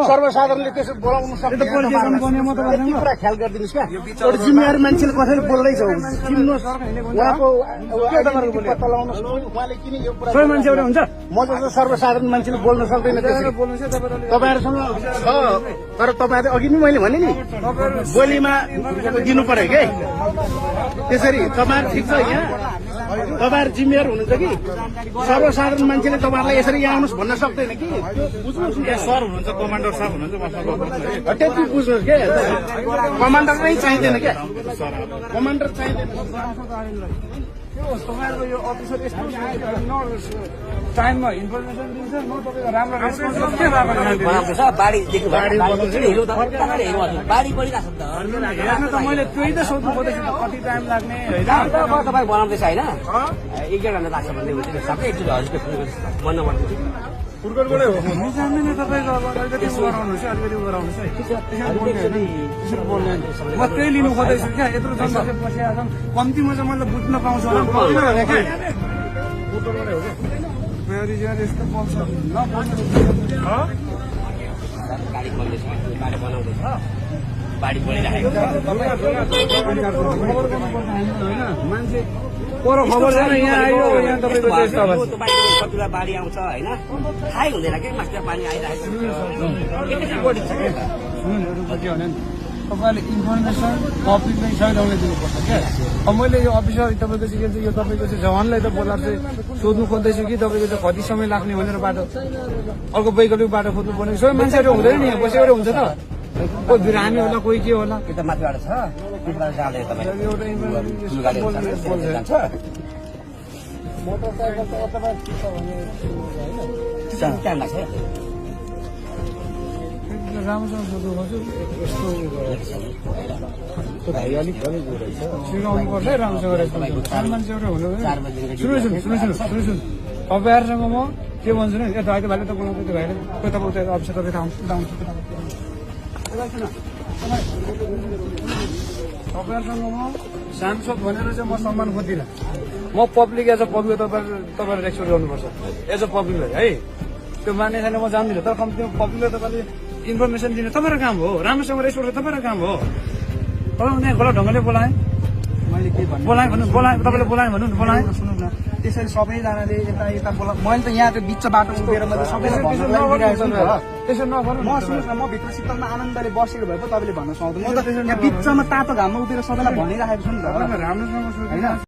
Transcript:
सर्वसाधारणले त्यसो बोलाउनु सक्छ पुरा ख्याल गरिदिनुहोस् क्या। एउटा जिम्मेवारी मान्छेले कसैले बोल्दैछ चिन्नुहोस् उहाँको पत्ता लगाउनुहोस् उहाँले किन यो कुरा मान्छे एउटा हुन्छ म जस्तो सर्वसाधारण मान्छेले बोल्न सक्दैन तपाईँहरूसँग छ तर तपाईँहरू अघि नै मैले भने नि बोलीमा दिनु पर्यो के त्यसरी तपाईँहरू ठिक छ यहाँ तपाईँहरू जिम्मेवार हुनुहुन्छ कि सर्वसाधारण मान्छेले तपाईँहरूलाई यसरी यहाँ आउनुहोस् भन्न सक्दैन कि बुझ्नुहोस् सर हुनुहुन्छ कमान्डर साहब हुनुहुन्छ त्यति बुझ्नुहोस् क्या कमान्डर नै चाहिँदैन क्या कमान्डर चाहिँदैन तपाईँहरूको यो अफिसर यस्तो टाइममा इन्फर्मेसन दिन्छ न तपाईँको राम्रो रेस्पोन्स के हेर्नु त मैले त्यही त सोध्नु खोज्दैछु कति टाइम लाग्ने तपाईँ बनाउँदैछ होइन 1-1.5 घण्टा लाग्छ भन्ने सबै एकचोटि हजुरको फोन नम्बर दिन्छु जान्दैन तपाईँको अब अलिकति गराउनुहोस् है अलिकति गराउनुहोस् है म त्यही लिनु खोज्दैछु क्या यत्रो जनता बसिरहेको छन् कम्तीमा चाहिँ मैले बुझ्न पाउँछु होला यस्तो पाउँछ गाडी बनाउँदैछ बाढी परिरहेको मान्छे पर खबर छैन यहाँ आयो यहाँ तपाईँको कतिवटा बाढी आउँछ होइन थाहै हुँदैन कि मास्टर पानी आइरहेको तपाईँले इन्फर्मेसन पब्लिकलाई सहिलाउन दिनुपर्छ क्या। अब मैले यो अफिसर तपाईँको चाहिँ यो तपाईँको चाहिँ जवानलाई त बोलाएर चाहिँ सोध्नु खोज्दैछु कि तपाईँको चाहिँ कति समय लाग्ने भनेर बाटो अर्को वैकल्पिक बाटो खोज्नु पर्ने सबै मान्छेहरू हुँदैन नि यहाँ बसेर हुन्छ त कोही बिरामी होला कोही के होला त्यो त माथिबाट छ त्यसबाट जाँदै मोटरसाइकल त तपाईँ टाइम लाग्छ राम्रोसँग सोध्नु खोज्छु यस्तो अलिक सिकाउनु पर्छ है राम्रोसँग रेस्पोन्स मान्छे एउटा हुनु सुन्नु तपाईँहरूसँग म के भन्छु नि यता भाइले त बोलाउँछ त्यो भाइले कोही तपाईँ उता अफिसर तपाईँ आउँछ तपाईँहरूसँग म सांसद भनेर चाहिँ म सम्मान खोज्दिनँ म पब्लिक एज अ पब्लिक तपाईँले रेस्पेक्ट गर्नुपर्छ एज अ पब्लिकलाई है त्यो मान्ने छैन म जान्दिनँ तर कम्तीमा पब्लिकलाई तपाईँले इन्फर्मेसन दिनु तपाईँको काम हो राम्रोसँग रेस्पेक्ट तपाईँको काम हो तपाईँ उनीहरू गलत ढङ्गले बोलाएँ मैले के भन्नु बोलाएँ तपाईँले बोलाएँ भन्नु नि बोलाएँ सुन्नु न त्यसरी सबैजनाले यता बोला मैले त यहाँको बिच बाटो उभिएर मैले सबैलाई त्यसो नगर्नु म सुन्नुहोस् न म भित्र शीतलमा आनन्दले बसेको भए पो तपाईँले भन्न सक्दैन म त यहाँ बिचमा तातो घाममा उभिएर सबैलाई भनिराखेको छु नि त राम्रोसँग होइन